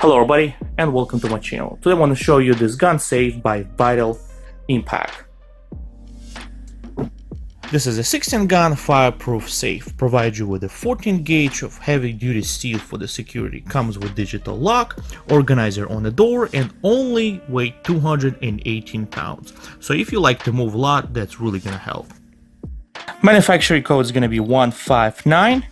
Hello everybody and welcome to my channel. Today I want to show you this gun safe by Vital Impact. This is a 16 gun fireproof safe. Provides you with a 14 gauge of heavy duty steel for the security. Comes with digital lock, organizer on the door, and only weighs 218 pounds. So if you like to move a lot, that's really gonna help. Manufacturer code is gonna be 159.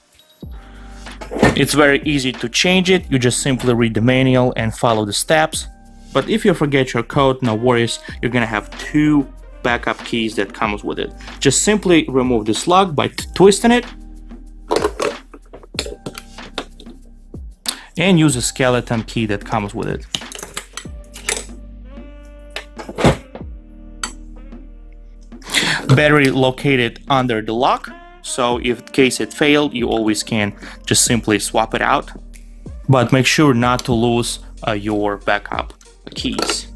It's very easy to change it. You just simply read the manual and follow the steps. But if you forget your code, no worries, you're gonna have two backup keys that comes with it. Just simply remove this lock by twisting it and use a skeleton key that comes with it. Battery located under the lock, so if in case it failed, you always can just simply swap it out. But make sure not to lose your backup keys.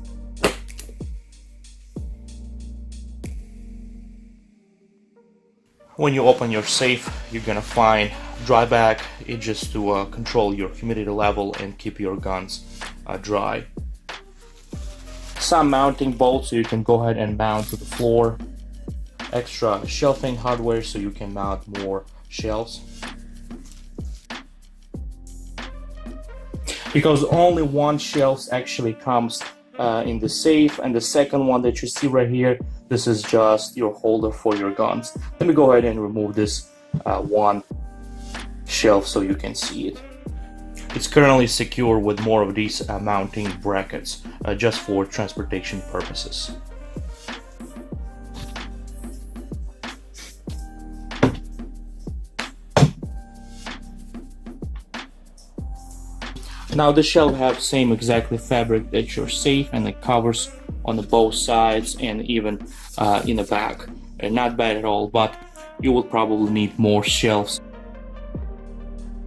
When you open your safe, you're gonna find dry bag. It's just to control your humidity level and keep your guns dry. Some mounting bolts so you can go ahead and mount to the floor. Extra shelving hardware so you can mount more shelves. Because only one shelf actually comes in the safe, and the second one that you see right here, this is just your holder for your guns. Let me go ahead and remove this one shelf so you can see it. It's currently secure with more of these mounting brackets just for transportation purposes. Now the shelf have same exactly fabric that your safe, and it covers on the both sides and even in the back. Not bad at all, but you will probably need more shelves.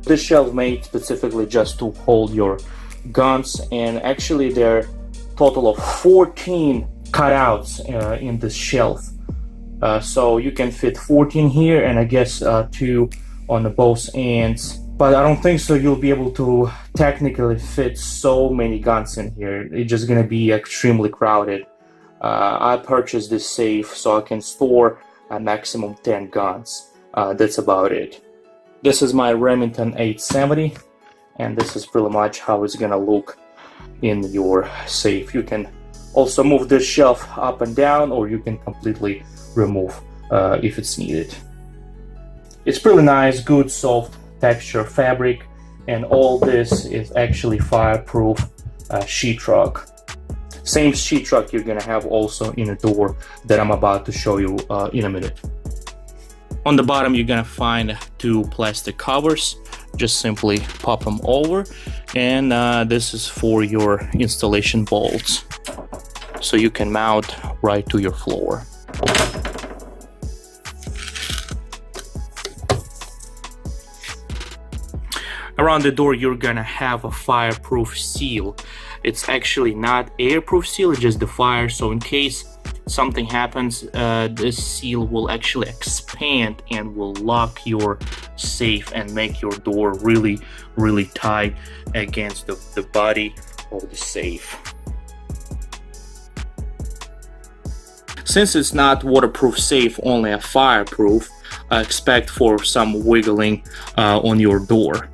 This shelf made specifically just to hold your guns, and actually there are total of 14 cutouts in this shelf. So you can fit 14 here, and I guess 2 on the both ends. But I don't think so you'll be able to technically fit so many guns in here. It's just gonna be extremely crowded. I purchased this safe so I can store a maximum 10 guns. That's about it. This is my Remington 870, and this is pretty much how it's gonna look in your safe. You can also move this shelf up and down, or you can completely remove if it's needed. It's pretty nice, good, soft texture fabric, and all this is actually fireproof sheetrock. Same sheetrock you're gonna have also in a door that I'm about to show you in a minute. On the bottom you're gonna find 2 plastic covers. Just simply pop them over, and this is for your installation bolts, so you can mount right to your floor. Around the door you're gonna have a fireproof seal. It's actually not airproof seal, it's just the fire, so in case something happens, this seal will actually expand and will lock your safe and make your door really tight against the body of the safe. Since it's not waterproof safe, only a fireproof, expect for some wiggling on your door.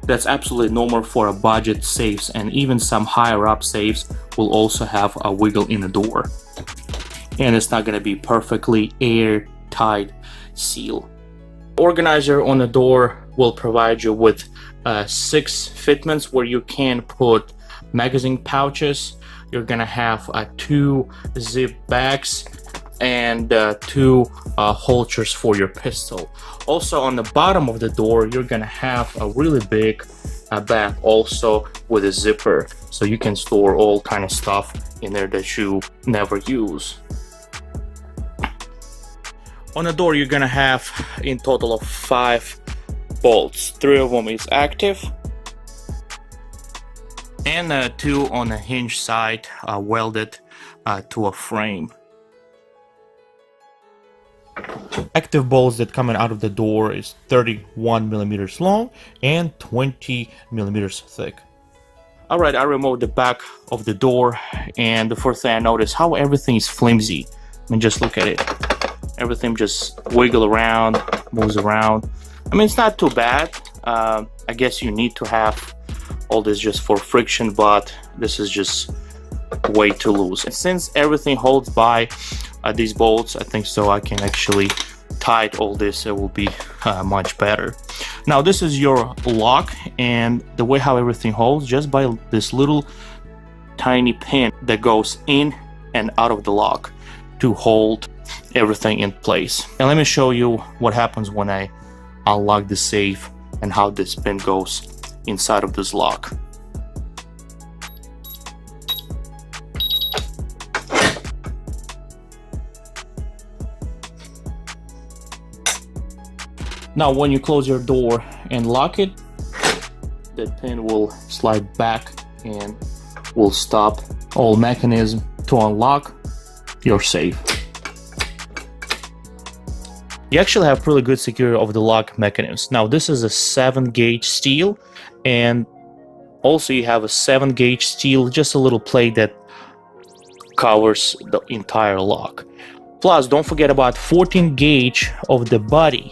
That's absolutely normal for a budget safes, and even some higher up safes will also have a wiggle in the door. And it's not going to be perfectly airtight seal. Organizer on the door will provide you with 6 fitments where you can put magazine pouches. You're going to have 2 zip bags and 2 holsters for your pistol. Also on the bottom of the door you're gonna have a really big bag also with a zipper, so you can store all kind of stuff in there that you never use. On the door you're gonna have in total of 5 bolts. 3 of them is active, and 2 on the hinge side welded to a frame. active bolts that coming out of the door is 31 millimeters long and 20 millimeters thick. All right, I removed the back of the door, and the first thing I noticed how everything is flimsy. I mean, just look at it. Everything just wiggle around, moves around. I mean, it's not too bad. I guess you need to have all this just for friction, but this is just way too loose. And since everything holds by these bolts, I think so I can actually tight all this. It will be much better. Now this is your lock, and the way how everything holds just by this little tiny pin that goes in and out of the lock to hold everything in place. And let me show you what happens when I unlock the safe and how this pin goes inside of this lock. Now when you close your door and lock it, that pin will slide back and will stop all mechanism to unlock your safe. You actually have pretty good security of the lock mechanisms. Now this is a 7-gauge steel, and also you have a 7-gauge steel, just a little plate that covers the entire lock. Plus don't forget about 14-gauge of the body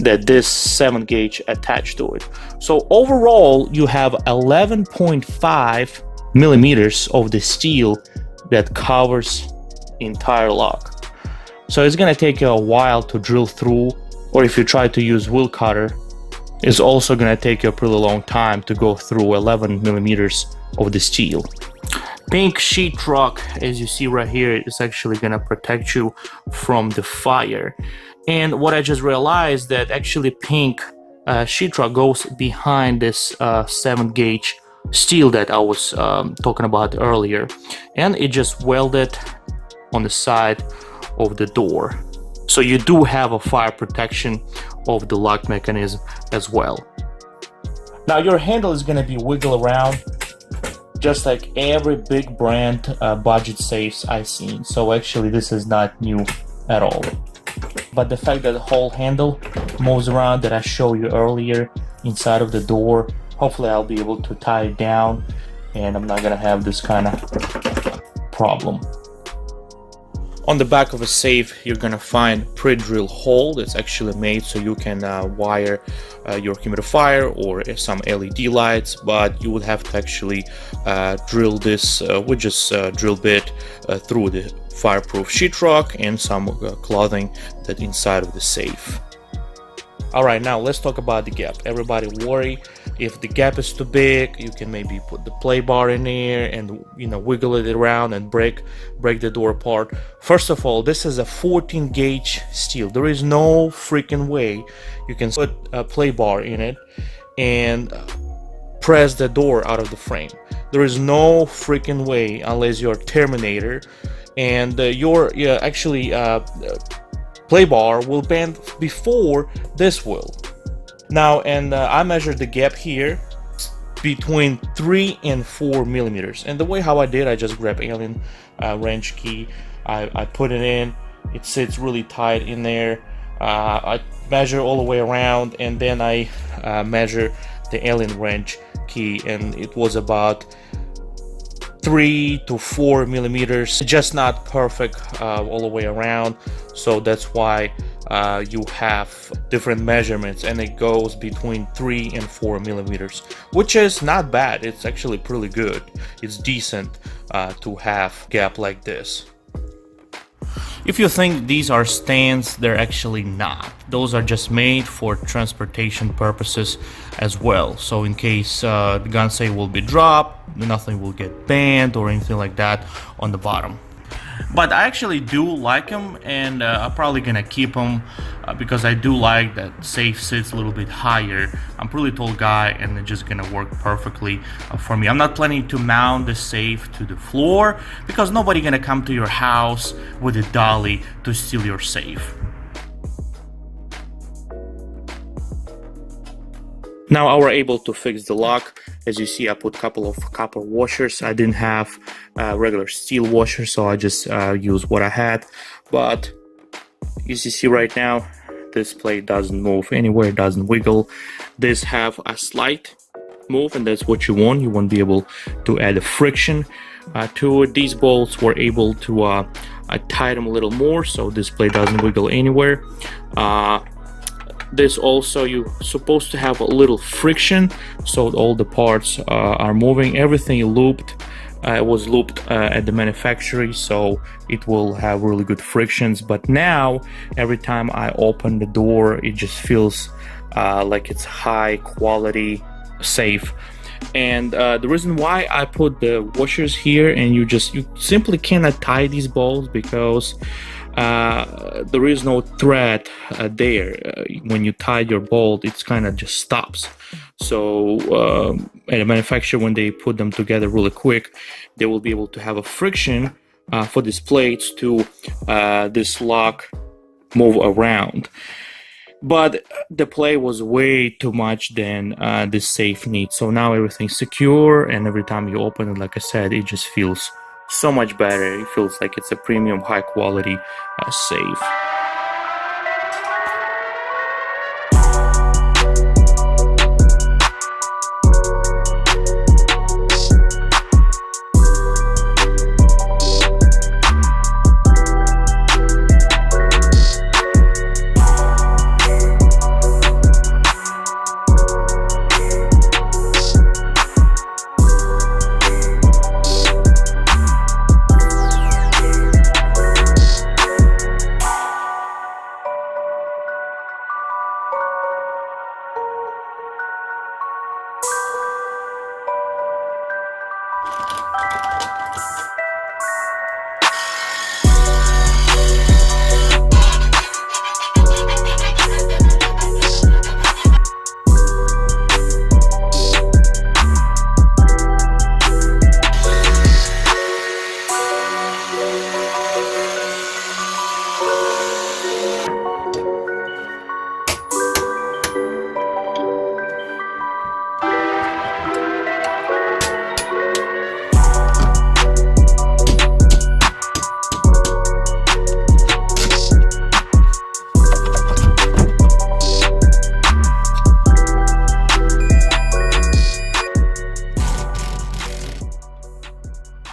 that this 7-gauge attached to it. So overall you have 11.5 millimeters of the steel that covers the entire lock. So it's gonna take you a while to drill through, or if you try to use wheel cutter, it's also gonna take you a pretty long time to go through 11 millimeters of the steel. Pink sheetrock, as you see right here, is actually gonna protect you from the fire. And what I just realized that actually pink sheetrock goes behind this 7-gauge steel that I was talking about earlier, and it just welded on the side of the door. So you do have a fire protection of the lock mechanism as well. Now your handle is going to be wiggle around just like every big brand budget safes I've seen. So actually this is not new at all. But the fact that the whole handle moves around that I showed you earlier inside of the door, hopefully I'll be able to tie it down and I'm not gonna have this kind of problem. On the back of a safe, you're gonna find pre-drill hole that's actually made so you can wire your humidifier or some LED lights, but you would have to actually drill this with just drill bit through the fireproof sheetrock and some clothing that's inside of the safe. Alright, now let's talk about the gap. Everybody worry if the gap is too big, you can maybe put the play bar in there and wiggle it around and break the door apart. First of all, this is a 14-gauge steel. There is no freaking way you can put a play bar in it and press the door out of the frame. There is no freaking way unless you're Terminator and your play bar will bend before this will. Now, and I measured the gap here between 3 and 4 millimeters. And the way how I did, I just grabbed Allen wrench key. I put it in. It sits really tight in there. I measure all the way around, and then I measure the Allen wrench key, and it was about 3 to 4 millimeters, just not perfect all the way around. So that's why you have different measurements, and it goes between 3 and 4 millimeters, which is not bad. It's actually pretty good. It's decent to have gap like this. If you think these are stands, they're actually not. Those are just made for transportation purposes as well. So in case the gun safe will be dropped, nothing will get bent or anything like that on the bottom. But I actually do like them, and I'm probably gonna keep them because I do like that safe sits a little bit higher. I'm a pretty tall guy, and it's just gonna work perfectly for me. I'm not planning to mount the safe to the floor because nobody gonna come to your house with a dolly to steal your safe. Now I was able to fix the lock. As you see, I put a couple of copper washers. I didn't have regular steel washers, so I just used what I had. But As you see right now, this plate doesn't move anywhere, doesn't wiggle. This have a slight move, and that's what you want. You want to be able to add a friction to it. These bolts were able to tie them a little more, so this plate doesn't wiggle anywhere. This also, you're supposed to have a little friction, so all the parts are moving. Everything looped. It was looped at the manufacturer, so it will have really good frictions. But now, every time I open the door, it just feels like it's high quality, safe. And the reason why I put the washers here, and you simply cannot tie these bolts because there is no thread there. When you tie your bolt, it's kind of just stops. So at a manufacturer, when they put them together really quick, they will be able to have a friction for these plates to this lock move around. But the plate was way too much than this safe needs. So now everything's secure, and every time you open it, like I said, it just feels so much better. It feels like it's a premium, high quality safe.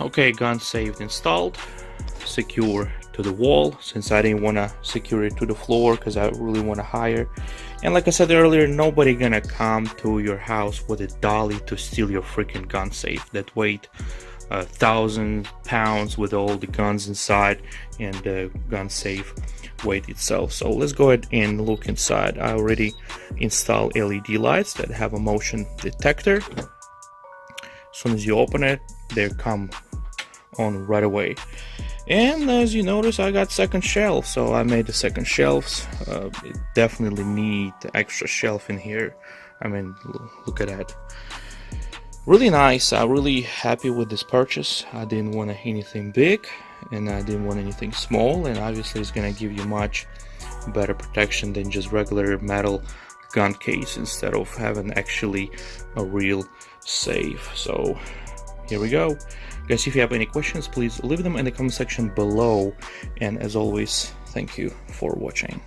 Okay, gun safe installed, secure to the wall, since I didn't want to secure it to the floor because I really want to hire. And like I said earlier, nobody gonna come to your house with a dolly to steal your freaking gun safe that weight 1,000 pounds with all the guns inside and the gun safe weight itself. So let's go ahead and look inside. I already installed LED lights that have a motion detector. As soon as you open it, they come on right away. And as you notice, I got second shelf, so I made the second shelves. It definitely need extra shelf in here. I mean, look at that. Really nice. I'm really happy with this purchase. I didn't want anything big, and I didn't want anything small, and obviously it's gonna give you much better protection than just regular metal gun case instead of having actually a real safe. So here we go. Guys, if you have any questions, please leave them in the comment section below. And as always, thank you for watching.